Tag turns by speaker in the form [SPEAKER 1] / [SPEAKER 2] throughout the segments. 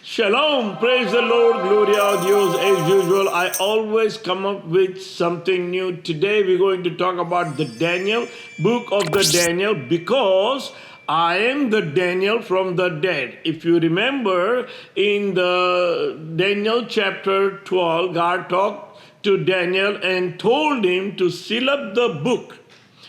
[SPEAKER 1] Shalom, praise the Lord, gloria a Dios. As usual, I always come up with something new. Today we're going to talk about the Daniel, book of the Daniel, because I am the Daniel from the dead. If you remember in the Daniel chapter 12, God talked to Daniel and told him to seal up the book.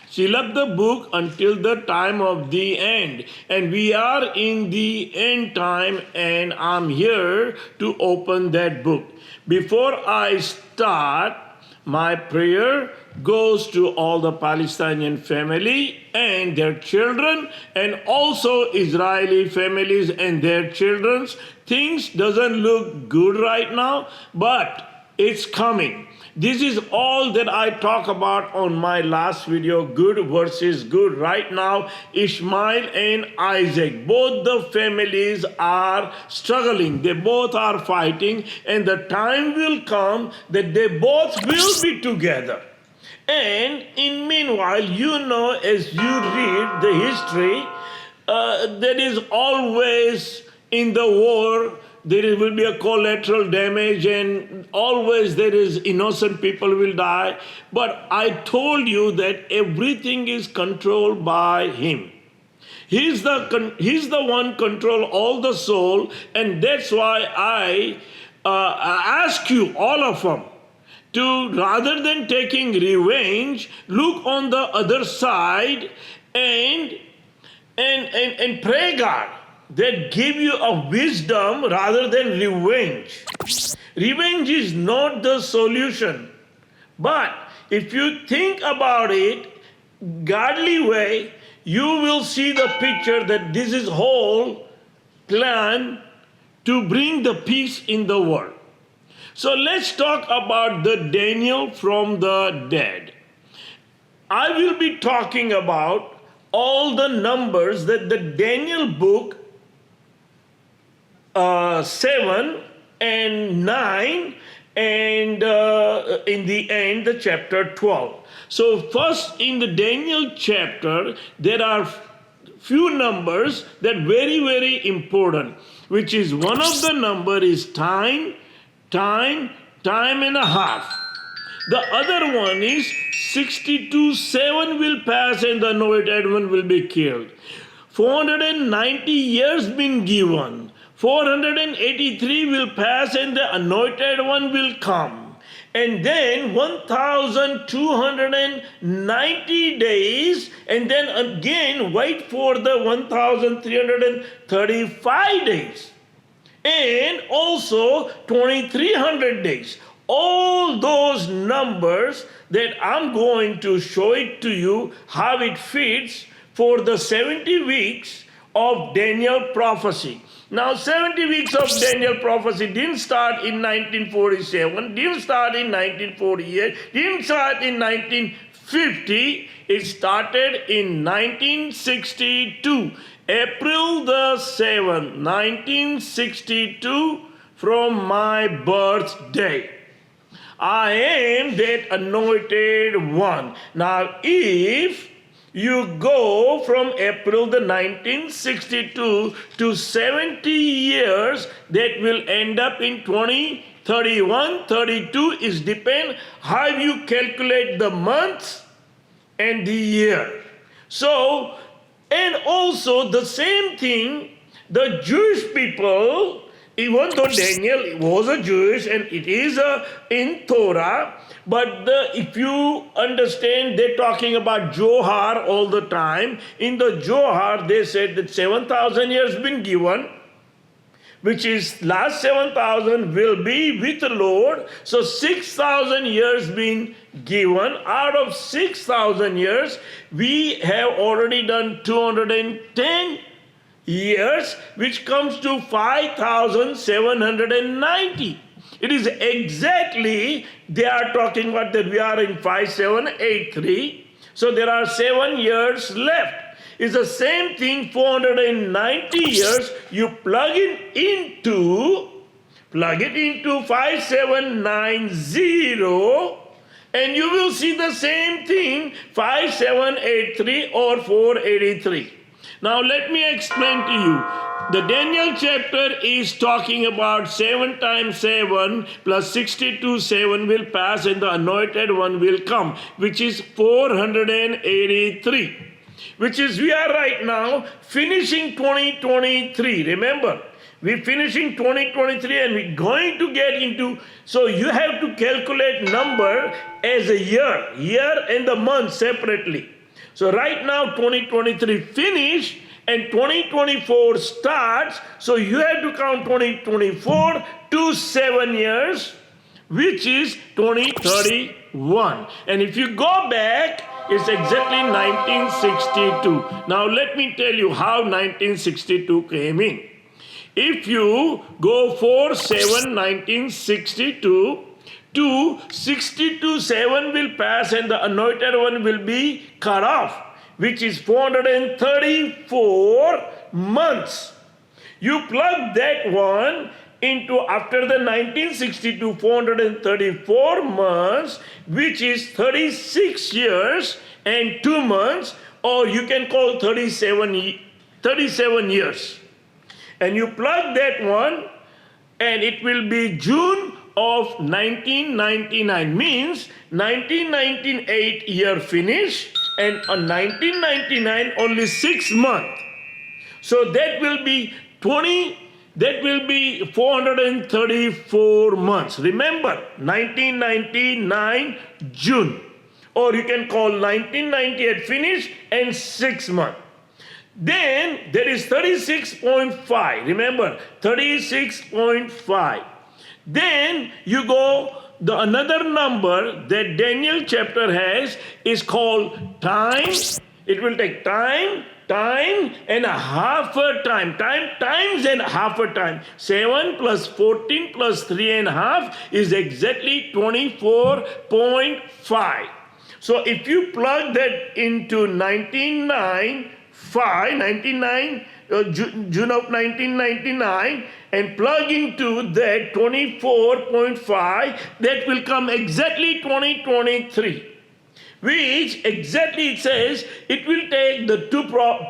[SPEAKER 1] Seal up the book until the time of the end. And we are in the end time, and I'm here to open that book. Before I start, my prayer goes to all the Palestinian family and their children, and also Israeli families and their children. Things doesn't look good right now, but it's coming. This is all that I talk about on my last video, good versus good. Right now, Ishmael and Isaac, both the families are struggling. They both are fighting, and the time will come that they both will be together. And in meanwhile, as you read the history, there is always in the war there will be a collateral damage, and always there is innocent people will die. But I told you that everything is controlled by him. He's the one control all the soul, and that's why I ask you, all of them, to rather than taking revenge, look on the other side and pray God that give you a wisdom rather than revenge. Revenge is not the solution. But if you think about it, godly way, you will see the picture that this is whole plan to bring the peace in the world. So let's talk about the Daniel from the dead. I will be talking about all the numbers that the Daniel book 7 and 9, and in the end, the chapter 12. So first in the Daniel chapter, there are few numbers that very, very important, which is one of the number is time and a half. The other one is 62, 7 will pass and the anointed one will be killed. 490 years been given. 483 will pass and the anointed one will come. And then 1290 days, and then again wait for the 1335 days. And also 2300 days. All those numbers that I'm going to show it to you how it fits for the 70 weeks of Daniel prophecy. Now, 70 weeks of Daniel prophecy didn't start in 1947, didn't start in 1948, didn't start in 1950. It started in 1962, April the 7th, 1962, from my birthday. I am that anointed one. Now, if you go from April the 1962 to 70 years, that will end up in 2031, 32 is depend how you calculate the months and the year. So, and also the same thing, the Jewish people, even though Daniel was a Jewish and it is in Torah, but if you understand, they're talking about Johar all the time. In the Johar, they said that 7,000 years been given, which is last 7,000 will be with the Lord. So 6,000 years been given. Out of 6,000 years, we have already done 210 years, which comes to 5,790. It is exactly, they are talking about that we are in 5783. So there are 7 years left. It's the same thing, 490 years. You plug it into 5790, and you will see the same thing, 5783 or 483. Now let me explain to you. The Daniel chapter is talking about 7 times 7 plus 62, 7 will pass and the anointed one will come, which is 483. Which is we are right now finishing 2023. Remember, we're finishing 2023 and we're going to get into, so you have to calculate number as a year and the month separately. So right now 2023 finish and 2024 starts, so you have to count 2024 to 7 years, which is 2031. And if you go back, it's exactly 1962. Now let me tell you how 1962 came in. If you go 4/7/1962 to 62, 7 will pass and the anointed one will be cut off, which is 434 months. You plug that one into after the 1962, 434 months, which is 36 years and 2 months, or you can call 37 years. And you plug that one, and it will be June of 1999, means 1998 year finish, and on 1999 only 6 months. So that will be 434 months. Remember, 1999 June, or you can call 1998 finish and 6 months. Then there is 36.5. Remember, 36.5. Then you go, the another number that Daniel chapter has is called time. It will take time and a half a time. Times and half a time. 7 plus 14 plus 3.5 is exactly 24.5. So if you plug that into 1999, June of 1999, and plug into that 24.5, that will come exactly 2023. Which exactly it says it will take the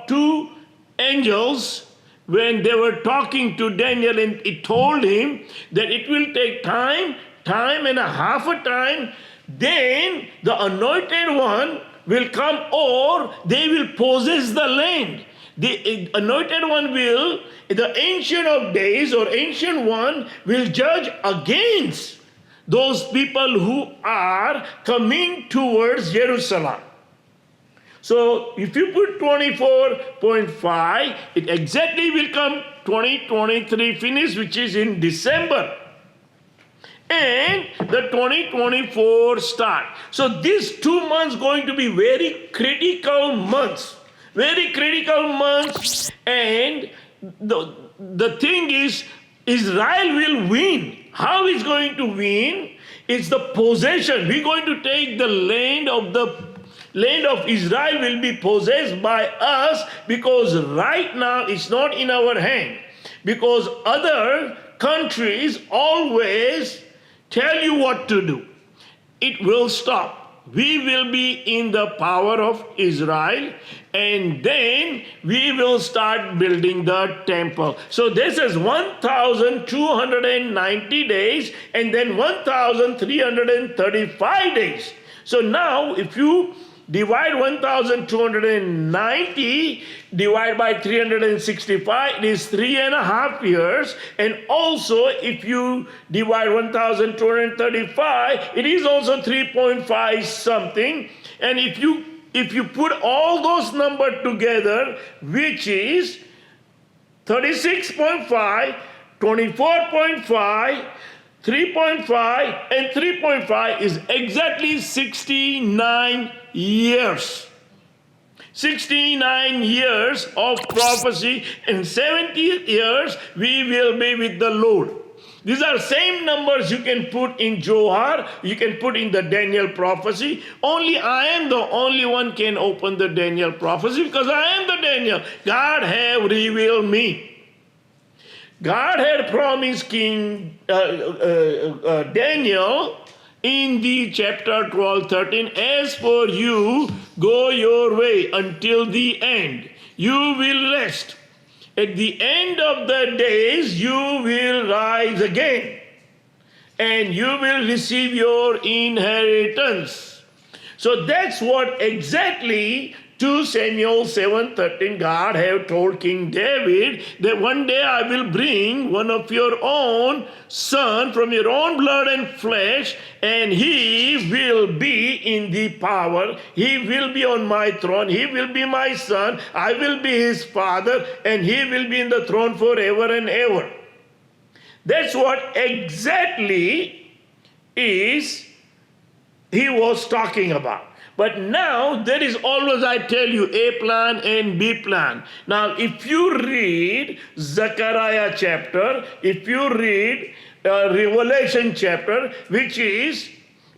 [SPEAKER 1] two angels when they were talking to Daniel, and it told him that it will take time and a half a time. Then the anointed one will come, or they will possess the land. The anointed one will, the ancient of days or ancient one will judge against those people who are coming towards Jerusalem. So if you put 24.5, it exactly will come 2023 finish, which is in December. And the 2024 start. So these 2 months going to be very critical months. Very critical months. And the thing is, Israel will win. How is going to win? It's the possession. We're going to take the land of Israel will be possessed by us, because right now it's not in our hand. Because other countries always tell you what to do. It will stop. We will be in the power of Israel, and then we will start building the temple. So this is 1,290 days and then 1,335 days. So now if you divide 1,290 divide by 365, it is 3.5 years. And also if you divide 1,235, it is also 3.5 something. And if you put all those numbers together, which is 36.5, 24.5, 3.5 and 3.5 is exactly 69 years. 69 years of prophecy, and 70 years we will be with the Lord. These are same numbers you can put in Johar, you can put in the Daniel prophecy. Only I am the only one can open the Daniel prophecy, because I am the Daniel. God have revealed me. God had promised King Daniel in the chapter 12:13, as for you, go your way until the end. You will rest. At the end of the days, you will rise again, and you will receive your inheritance. So that's what exactly 2 Samuel 7:13 God have told King David, that one day I will bring one of your own son from your own blood and flesh, and he will be in the power. He will be on my throne. He will be my son. I will be his father, and he will be in the throne forever and ever. That's what exactly is he was talking about. But now there is always, I tell you, A plan and B plan. Now if you read Zechariah chapter, if you read Revelation chapter, which is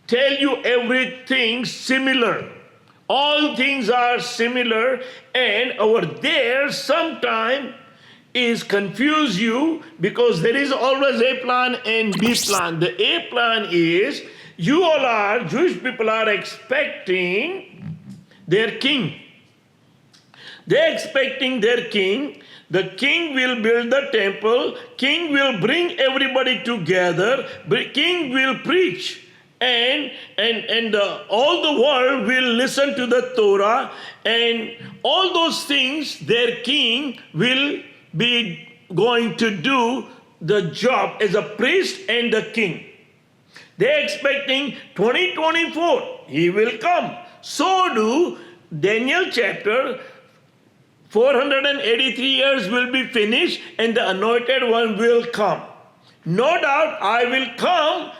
[SPEAKER 1] tell you everything similar. All things are similar, and over there sometime is confuse you, because there is always A plan and B plan. The A plan is, you all are, Jewish people are expecting their king. They're expecting their king. The king will build the temple. King will bring everybody together. King will preach. And all the world will listen to the Torah. And all those things, their king will be going to do the job as a priest and the king. They're expecting 2024, he will come. So do Daniel chapter, 483 years will be finished and the anointed one will come. No doubt I will come,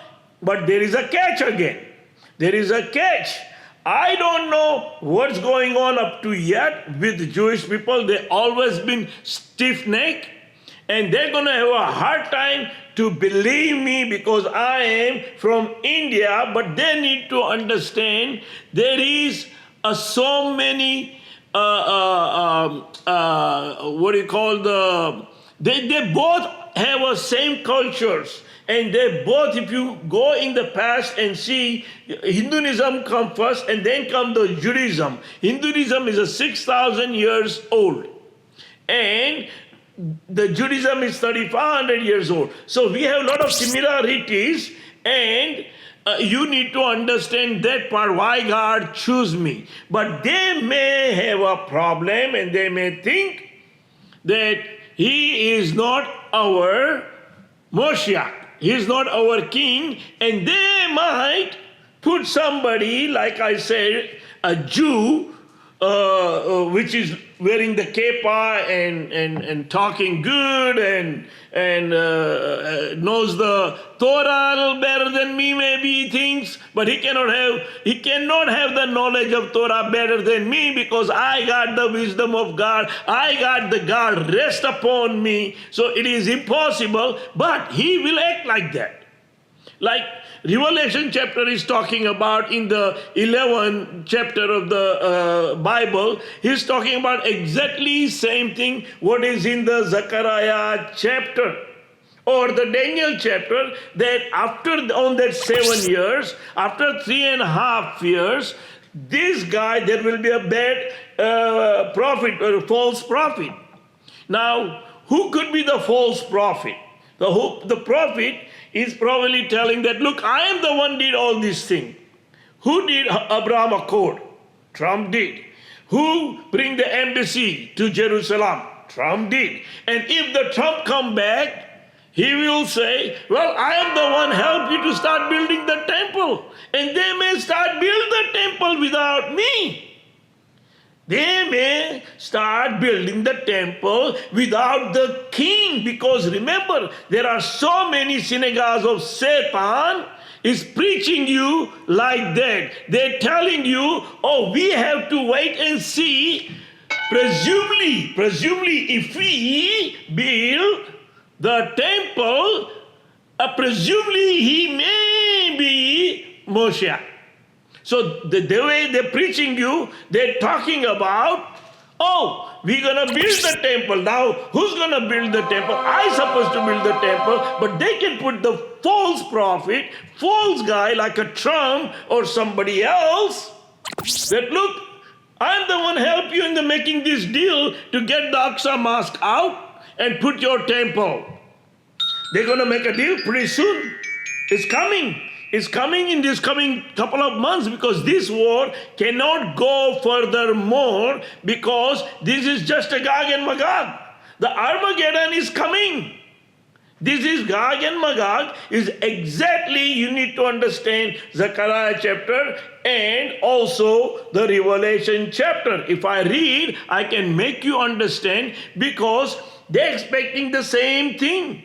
[SPEAKER 1] but there is a catch again. There is a catch. I don't know what's going on up to yet with the Jewish people. They've always been stiff-necked, and they're going to have a hard time to believe me because I am from India, but they need to understand there is so many, they both have a same cultures. And they both, if you go in the past and see, Hinduism come first and then come the Judaism. Hinduism is a 6,000 years old. And the Judaism is 3,500 years old. So we have a lot of similarities, and you need to understand that part, why God chose me. But they may have a problem, and they may think that he is not our Moshiach. He is not our king, and they might put somebody, like I said, a Jew, which is wearing the kippah and talking good and knows the Torah a little better than me, maybe he thinks, but he cannot have the knowledge of Torah better than me, because I got the wisdom of God. I got the God rest upon me. So it is impossible, but he will act like that. Like Revelation chapter is talking about in the 11th chapter of the Bible, he's talking about exactly same thing what is in the Zechariah chapter or the Daniel chapter, that after on that 7 years, after 3.5 years, this guy, there will be a bad prophet or false prophet. Now, who could be the false prophet? The prophet is probably telling that, look, I am the one did all these things. Who did Abraham Accord? Trump did. Who bring the embassy to Jerusalem? Trump did. And if the Trump come back, he will say, well, I am the one help you to start building the temple. And they may start build the temple without me. They may start building the temple without the king, because remember, there are so many synagogues of Satan is preaching you like that. They're telling you, oh, we have to wait and see. Presumably, if we build the temple, presumably he may be Moshiach. So the way they're preaching you, they're talking about, oh, we're going to build the temple. Now, who's going to build the temple? I'm supposed to build the temple, but they can put the false prophet, false guy like a Trump or somebody else, that look, I'm the one help you in the making this deal to get the Aqsa Mosque out. and put your temple. They're going to make a deal pretty soon. It's coming. It's coming in this coming couple of months, because this war cannot go furthermore, because this is just a Gog and Magog. The Armageddon is coming. This is Gog and Magog, is exactly, you need to understand Zechariah chapter and also the Revelation chapter. If I read, I can make you understand, because they're expecting the same thing.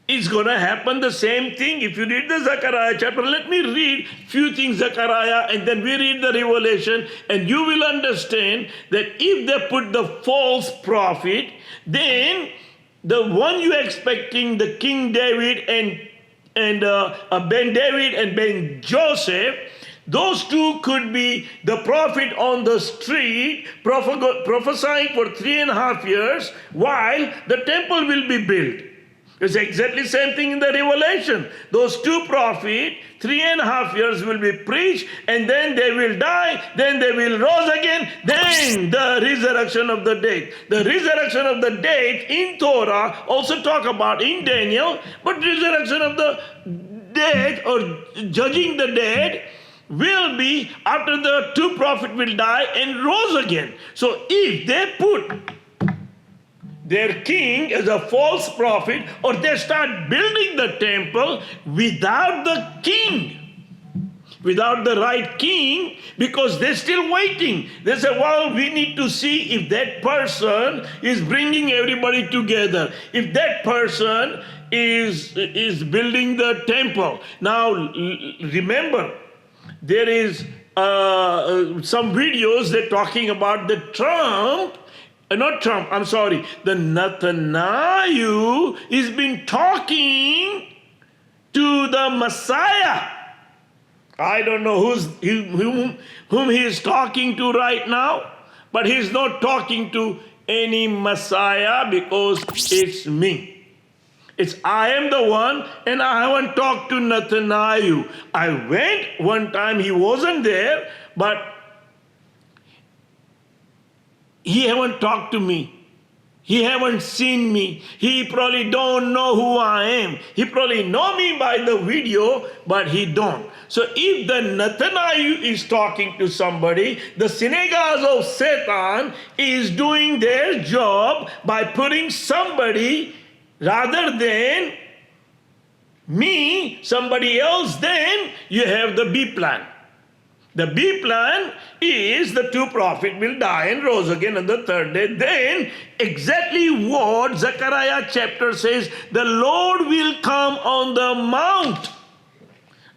[SPEAKER 1] It's going to happen the same thing. If you read the Zechariah chapter, let me read few things Zechariah, and then we read the Revelation, and you will understand that if they put the false prophet, then the one you're expecting, the King David and Ben David and Ben Joseph, those two could be the prophet on the street prophesying for 3.5 years while the temple will be built. It's exactly the same thing in the Revelation. Those two prophets, 3.5 years will be preached, and then they will die, then they will rise again, then the resurrection of the dead. The resurrection of the dead in Torah also talk about in Daniel, but resurrection of the dead or judging the dead will be after the two prophets will die and rose again. So if they put their king as a false prophet, or they start building the temple without the king, without the right king, because they're still waiting. They say, well, we need to see if that person is bringing everybody together, if that person is building the temple. Now, remember, there is some videos they're talking about the the Netanyahu has been talking to the Messiah. I don't know whom he is talking to right now, but he's not talking to any Messiah, because it's me. It's I am the one, and I haven't talked to Netanyahu. I went one time, he wasn't there, but he haven't talked to me. He haven't seen me. He probably don't know who I am. He probably know me by the video, but he don't. So if the Netanyahu is talking to somebody, the synagogues of Satan is doing their job by putting somebody rather than me, somebody else, then you have the B plan. The B plan is the two prophets will die and rose again on the third day. Then exactly what Zechariah chapter says, the Lord will come on the mount.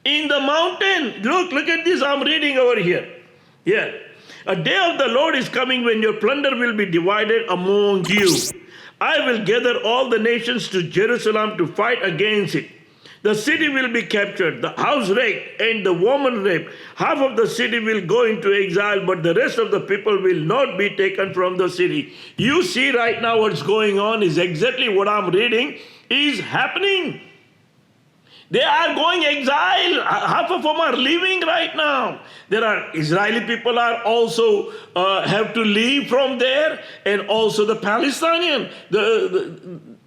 [SPEAKER 1] In the mountain. Look at this. I'm reading over here. Yeah. A day of the Lord is coming when your plunder will be divided among you. I will gather all the nations to Jerusalem to fight against it. The city will be captured, the house raped, and the woman raped. Half of the city will go into exile, but the rest of the people will not be taken from the city. You see right now what's going on is exactly what I'm reading is happening. They are going exile. Half of them are leaving right now. There are Israeli people are also have to leave from there, and also the Palestinian.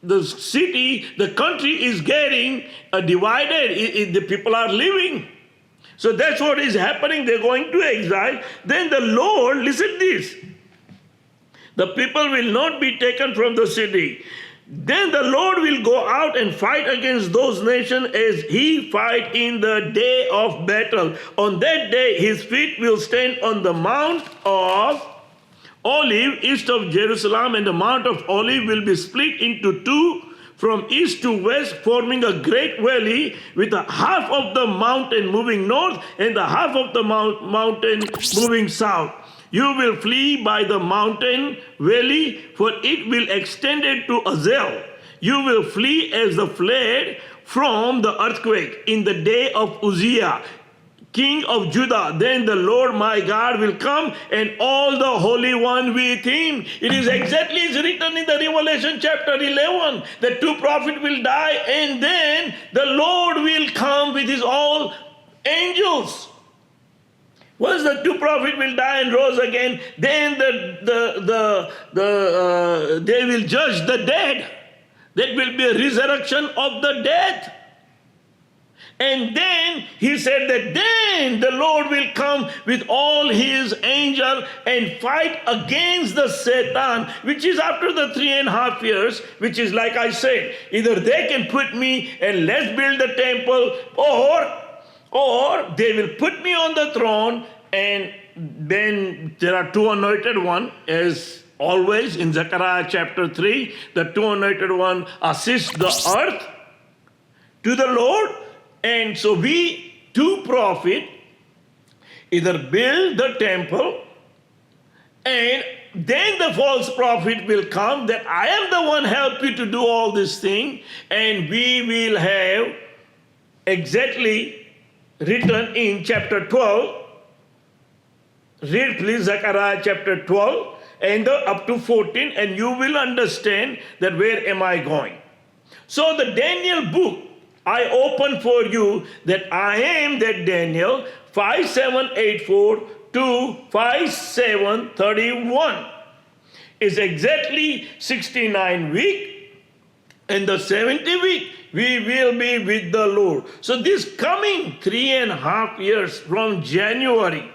[SPEAKER 1] The city, the country is getting divided. The people are leaving. So that's what is happening. They're going to exile. Then the Lord, listen this. The people will not be taken from the city. Then the Lord will go out and fight against those nations as he fight in the day of battle. On that day, his feet will stand on the Mount of Olive, east of Jerusalem, and the Mount of Olive will be split into two from east to west, forming a great valley, with a half of the mountain moving north and the half of the mountain moving south. You will flee by the mountain valley, for it will extend it to Azal. You will flee as the fled from the earthquake in the day of Uzziah, king of Judah. Then the Lord my God will come, and all the Holy One with him. It is exactly as written in the Revelation chapter 11. The two prophets will die, and then the Lord will come with his all angels. Once the two prophets will die and rose again, then they will judge the dead. There will be a resurrection of the dead. And then he said that then the Lord will come with all his angels and fight against the Satan, which is after the 3.5 years, which is like I said, either they can put me and let's build the temple, or they will put me on the throne, and then there are two anointed ones, as always in Zechariah chapter 3, the two anointed one assist the earth to the Lord. And so we, two prophets, either build the temple, and then the false prophet will come that I am the one help you to do all this thing, and we will have exactly written in chapter 12. Read please Zechariah chapter 12 and up to 14, and you will understand that where am I going. So the Daniel book, I open for you that I am that Daniel 5784 to 5731 is exactly 69 week, and the 70 week we will be with the Lord. So this coming 3.5 years from January,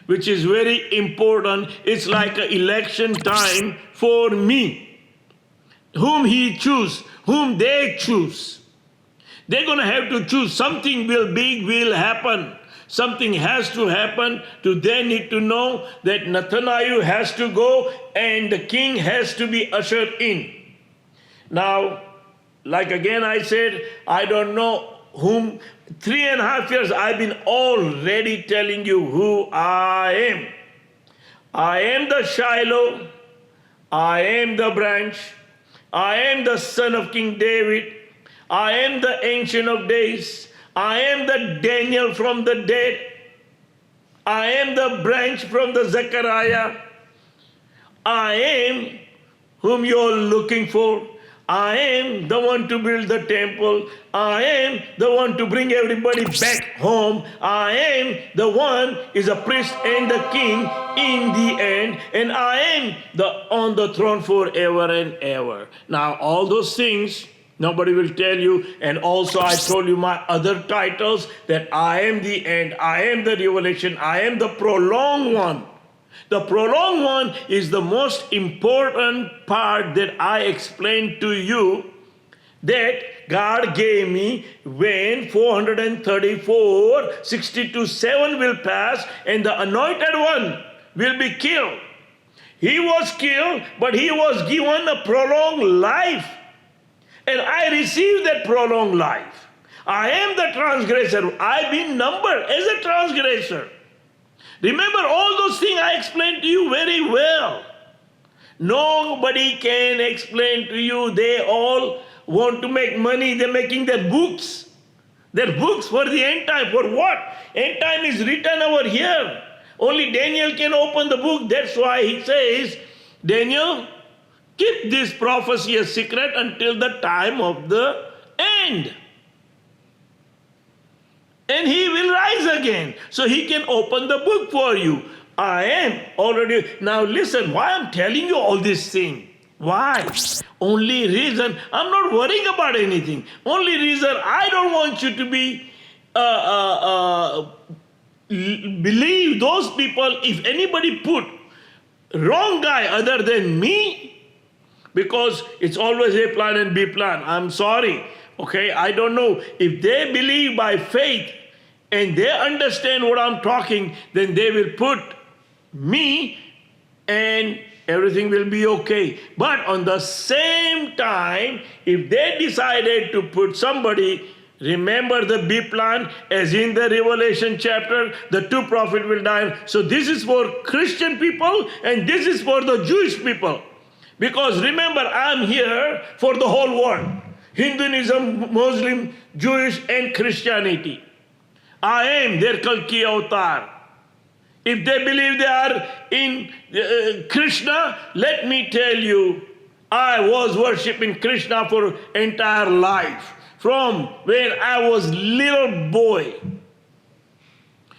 [SPEAKER 1] which is very important, it's like an election time for me. Whom he choose, whom they choose. They're going to have to choose. Something big will happen. Something has to happen. They need to know that Nathaniel has to go and the king has to be ushered in. Now, like again I said, I don't know whom. 3.5 years I've been already telling you who I am. I am the Shiloh. I am the branch. I am the son of King David. I am the Ancient of Days. I am the Daniel from the dead. I am the branch from the Zechariah. I am whom you're looking for. I am the one to build the temple. I am the one to bring everybody back home. I am the one is a priest and the king in the end. And I am on the throne forever and ever. Now all those things nobody will tell you. And also I told you my other titles that I am the end, I am the revelation, I am the prolonged one. The prolonged one is the most important part that I explained to you that God gave me when 434, 62:7 will pass and the anointed one will be killed. He was killed, but he was given a prolonged life. And I received that prolonged life. I am the transgressor. I've been numbered as a transgressor. Remember all those things I explained to you very well. Nobody can explain to you. They all want to make money. They're making their books. Their books for the end time. For what? End time is written over here. Only Daniel can open the book. That's why he says, Daniel, keep this prophecy a secret until the time of the end. And he will rise again. So he can open the book for you. I am already. Now listen, why I'm telling you all this thing. Why? Only reason, I'm not worrying about anything. Only reason I don't want you to be, believe those people, if anybody put wrong guy other than me, because it's always A plan and B plan. I'm sorry. Okay, I don't know. If they believe by faith and they understand what I'm talking, then they will put me and everything will be okay. But on the same time, if they decided to put somebody, remember the B plan, as in the Revelation chapter, the two prophets will die. So this is for Christian people and this is for the Jewish people. Because remember, I'm here for the whole world. Hinduism, Muslim, Jewish, and Christianity. I am their Kalki avatar. If they believe they are in Krishna, let me tell you, I was worshipping Krishna for entire life. From when I was little boy.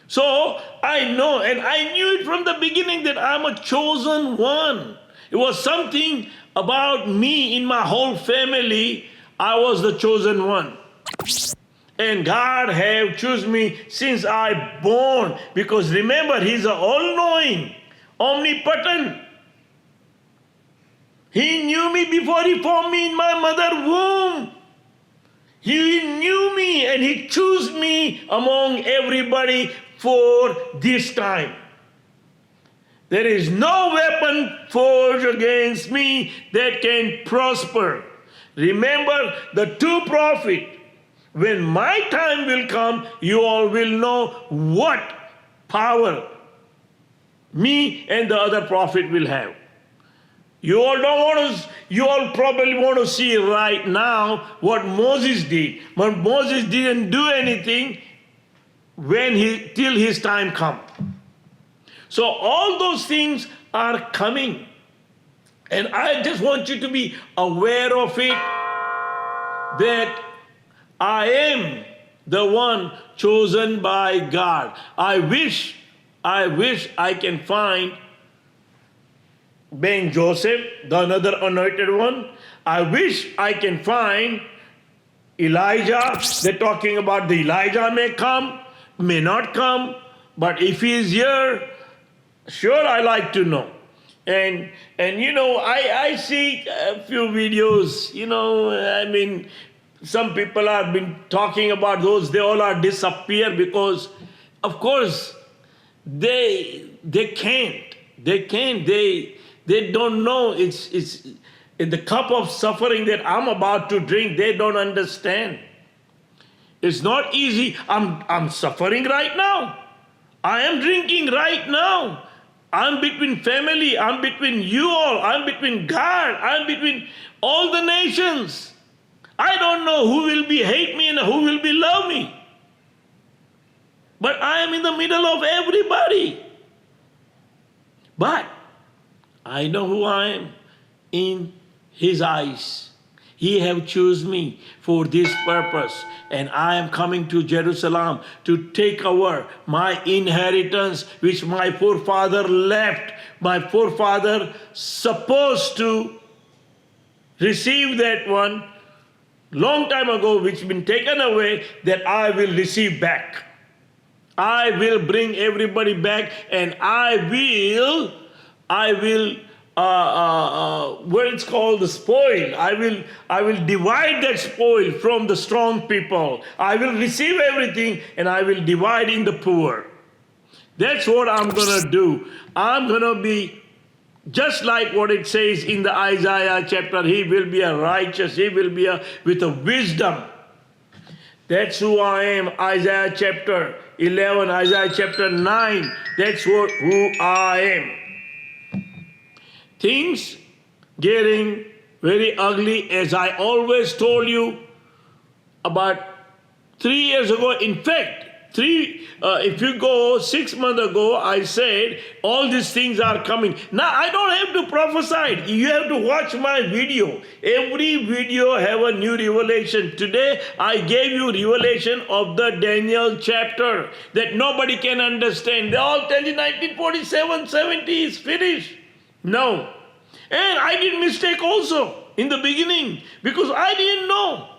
[SPEAKER 1] So I know, and I knew it from the beginning that I'm a chosen one. It was something about me in my whole family. I was the chosen one. And God have chosen me since I born. Because remember, He's all-knowing, omnipotent. He knew me before He formed me in my mother's womb. He knew me and He chose me among everybody for this time. There is no weapon forged against me that can prosper. Remember the two prophets. When my time will come, you all will know what power me and the other prophet will have. You all probably want to see right now what Moses did. But Moses didn't do anything till his time come. So all those things are coming. And I just want you to be aware of it, that I am the one chosen by God. I wish I can find Ben Joseph, the another anointed one. I wish I can find Elijah. They're talking about the Elijah may come, may not come, but if he is here, sure, I like to know. And I see a few videos, some people have been talking about those, they all are disappear because, of course, they can't. They don't know it's in the cup of suffering that I'm about to drink, they don't understand. It's not easy. I'm suffering right now. I am drinking right now. I'm between family, I'm between you all, I'm between God, I'm between all the nations. I don't know who will be hate me and who will be love me. But I am in the middle of everybody. But I know who I am in His eyes. He have chosen me for this purpose. And I am coming to Jerusalem to take over my inheritance which my forefather left. My forefather supposed to receive that one long time ago, which been taken away, that I will receive back. I will bring everybody back, and I will what it's called the spoil. I will divide that spoil from the strong people. I will receive everything, and I will divide in the poor. That's what I'm gonna do. I'm gonna be just like what it says in the Isaiah chapter. He will be a righteous. He will be with a wisdom. That's who I am. Isaiah chapter 11, Isaiah chapter 9. That's who I am. Things getting very ugly, as I always told you about 3 years ago. In fact, if you go 6 months ago, I said all these things are coming. Now I don't have to prophesy. You have to watch my video. Every video have a new revelation. Today I gave you revelation of the Daniel chapter that nobody can understand. They all tell you 1947, 70 is finished. No. And I did mistake also in the beginning because I didn't know.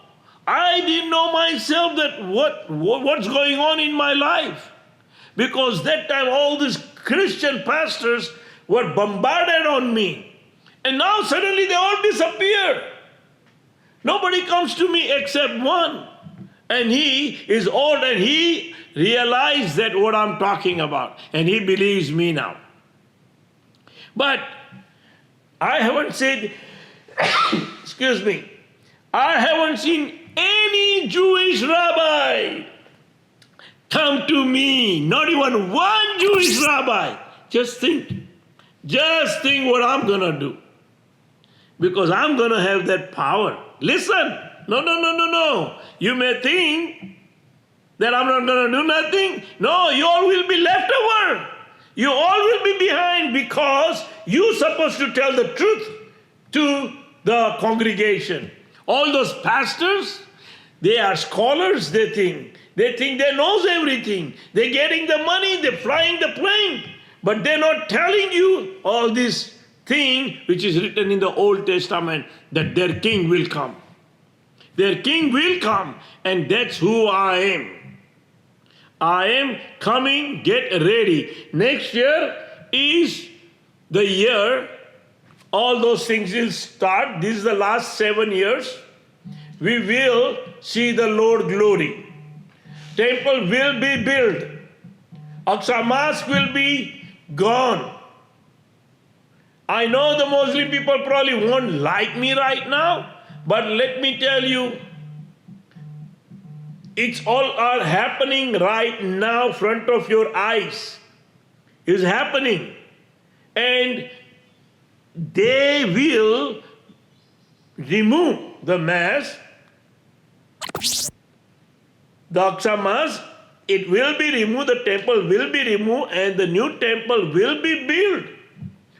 [SPEAKER 1] I didn't know myself that what's going on in my life. Because that time all these Christian pastors were bombarded on me. And now suddenly they all disappear. Nobody comes to me except one. And he is old and he realized that what I'm talking about. And he believes me now. But I haven't said, excuse me, I haven't seen any Jewish rabbi come to me, not even one Jewish rabbi. Just think what I'm going to do. Because I'm going to have that power. Listen, no. You may think that I'm not going to do nothing. No, you all will be left over. You all will be behind because you're supposed to tell the truth to the congregation. All those pastors, they are scholars, they think they knows everything. They're getting the money, they're flying the plane, but they're not telling you all these thing which is written in the Old Testament, that their king will come. Their king will come, and that's who I am. I am coming, get ready. Next year is the year all those things will start. This is the last 7 years. We will see the Lord glory. Temple will be built. Aksamas will be gone. I know the Muslim people probably won't like me right now, but let me tell you, it's all are happening right now, front of your eyes. It's happening. And they will remove the mass, the Aksamas, it will be removed, the temple will be removed, and the new temple will be built.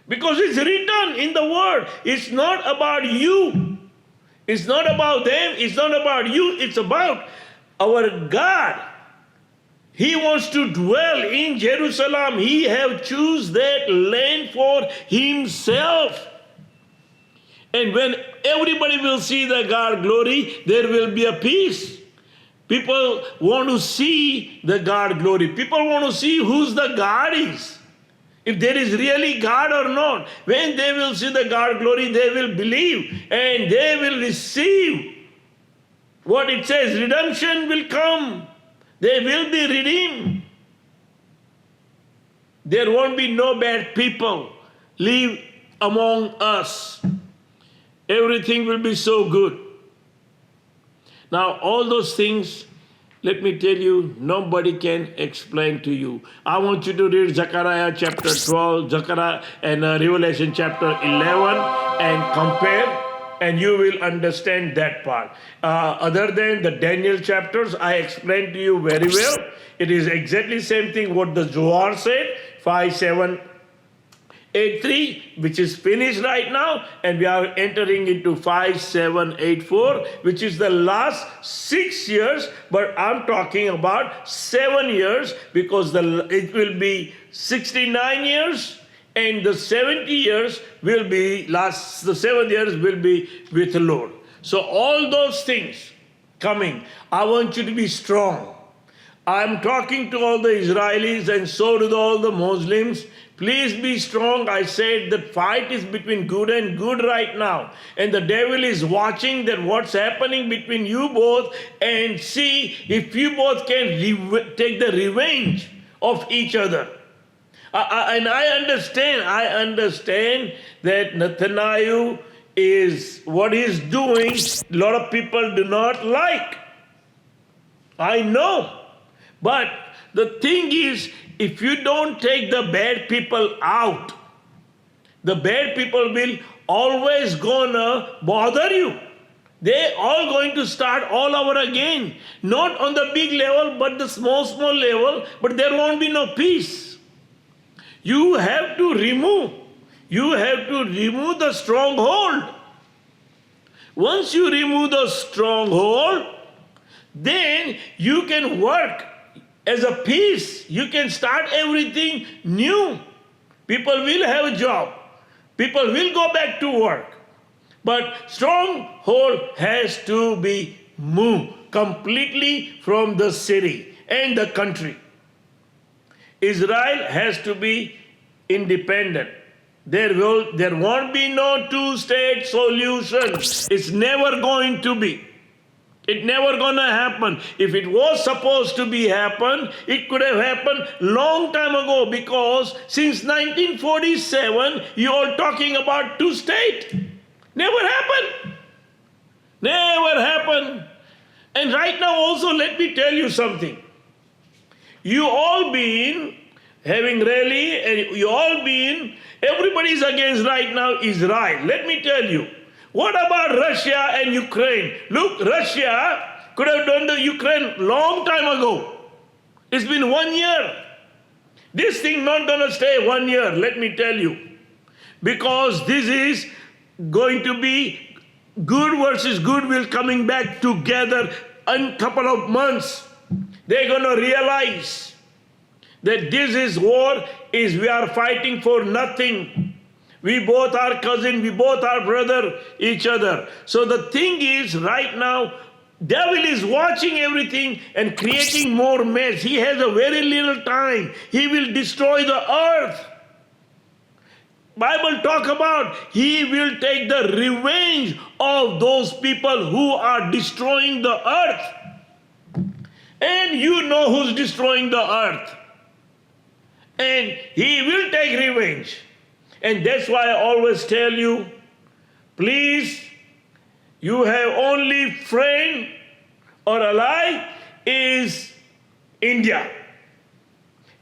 [SPEAKER 1] Because it's written in the word. It's not about you. It's not about them. It's not about you. It's about our God. He wants to dwell in Jerusalem. He have choose that land for himself. And when everybody will see the God glory, there will be a peace. People want to see the God glory. People want to see who's the God is. If there is really God or not. When they will see the God glory, they will believe and they will receive what it says. Redemption will come. They will be redeemed. There won't be no bad people live among us. Everything will be so good. Now, all those things, let me tell you, nobody can explain to you. I want you to read Zechariah chapter 12, Zechariah and Revelation chapter 11 and compare, and you will understand that part. Other than the Daniel chapters, I explained to you very well. It is exactly same thing what the Zohar said, 5783, which is finished right now, and we are entering into 5784, which is the last 6 years, but I'm talking about 7 years, because it will be 69 years, and the 70 years will be, the 7 years will be with the Lord. So all those things coming, I want you to be strong. I'm talking to all the Israelis and so do all the Muslims. Please be strong. I said the fight is between good and good right now. And the devil is watching that what's happening between you both and see if you both can take the revenge of each other. And I understand that Netanyahu is what he's doing. A lot of people do not like. I know. But the thing is, if you don't take the bad people out, the bad people will always gonna bother you. They all going to start all over again. Not on the big level, but the small level, but there won't be no peace. You have to remove the stronghold. Once you remove the stronghold, then you can work as a peace. You can start everything new. People will have a job. People will go back to work. But stronghold has to be moved completely from the city and the country. Israel has to be independent. There won't be no two-state solution. It's never going to be. It's never gonna happen. If it was supposed to be happen, it could have happened long time ago, because since 1947, you all talking about two-state. Never happened. Never happened. And right now also, let me tell you something. You all been having rally, and you all been, everybody's against right now Israel. Let me tell you. What about Russia and Ukraine? Look, Russia could have done the Ukraine long time ago. It's been 1 year. This thing not gonna stay 1 year, let me tell you. Because this is going to be good versus goodwill coming back together in a couple of months. They're gonna realize that this is war, we are fighting for nothing. We both are cousin, we both are brother each other. So the thing is, right now, devil is watching everything and creating more mess. He has a very little time. He will destroy the earth. Bible talk about he will take the revenge of those people who are destroying the earth. And you know who's destroying the earth. And he will take revenge. And that's why I always tell you, please, you have only friend or ally is India.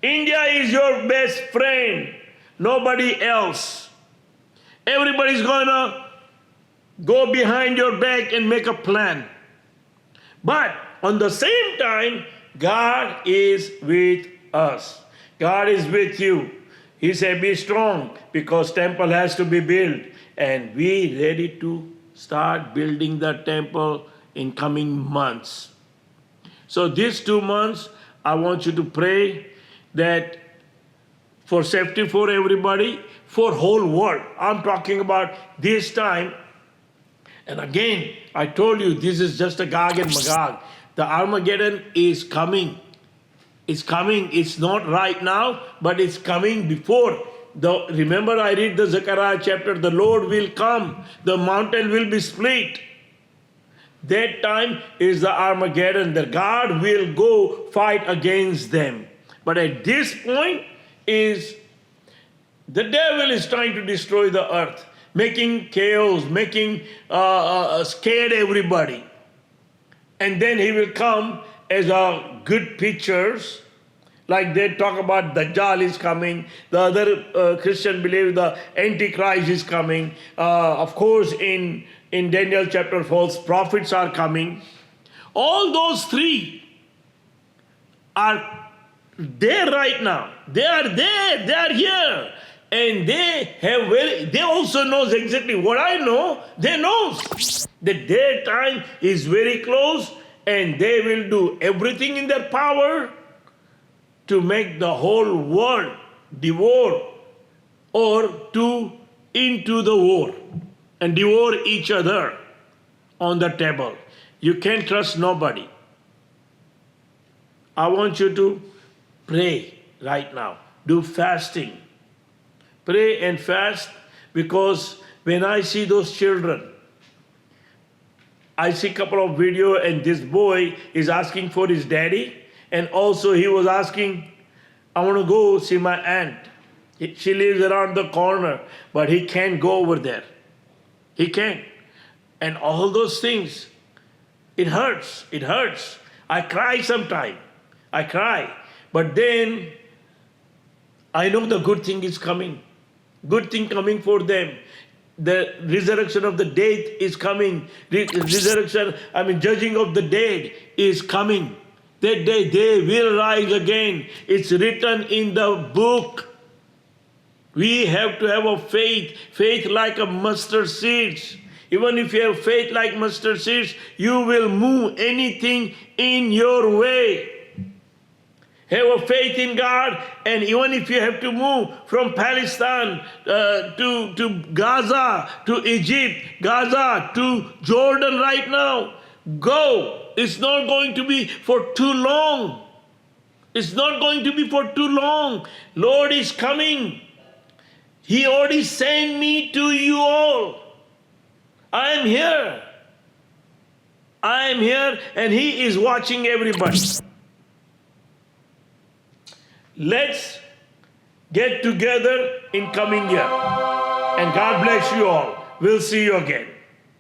[SPEAKER 1] India is your best friend. Nobody else. Everybody's gonna go behind your back and make a plan. But on the same time, God is with us. God is with you. He said, be strong, because temple has to be built. And we ready to start building the temple in coming months. So these 2 months, I want you to pray that for safety for everybody, for whole world. I'm talking about this time. And again, I told you, this is just a Gog and Magog. The Armageddon is coming. It's coming. It's not right now, but it's coming before. Remember I read the Zechariah chapter, the Lord will come. The mountain will be split. That time is the Armageddon. That God will go fight against them. But at this point, is the devil is trying to destroy the earth, making chaos, making scared everybody. And then he will come as a good pictures, like they talk about Dajjal is coming, the other Christian believe the Antichrist is coming. Of course, in Daniel chapter 4, prophets are coming. All those three are there right now. They are there. They are here. And they also knows exactly what I know. They knows that their time is very close, and they will do everything in their power to make the whole world devour or into the war and devour each other on the table. You can't trust nobody. I want you to pray right now. Do fasting. Pray and fast, because when I see those children, I see a couple of videos, and this boy is asking for his daddy, and also he was asking, I want to go see my aunt. She lives around the corner, but he can't go over there. He can't. And all those things, it hurts. It hurts. I cry sometimes. I cry. But then I know the good thing is coming. Good thing coming for them. The resurrection of the dead is coming. Judging of the dead is coming. That day they will rise again. It's written in the book. We have to have a faith like a mustard seeds. Even if you have faith like mustard seeds, you will move anything in your way. Have a faith in God, and even if you have to move from Palestine to Gaza, to Egypt, Gaza to Jordan right now, go. It's not going to be for too long. It's not going to be for too long. Lord is coming. He already sent me to you all. I am here. I am here, and He is watching everybody. Let's get together in coming year. And God bless you all. We'll see you again.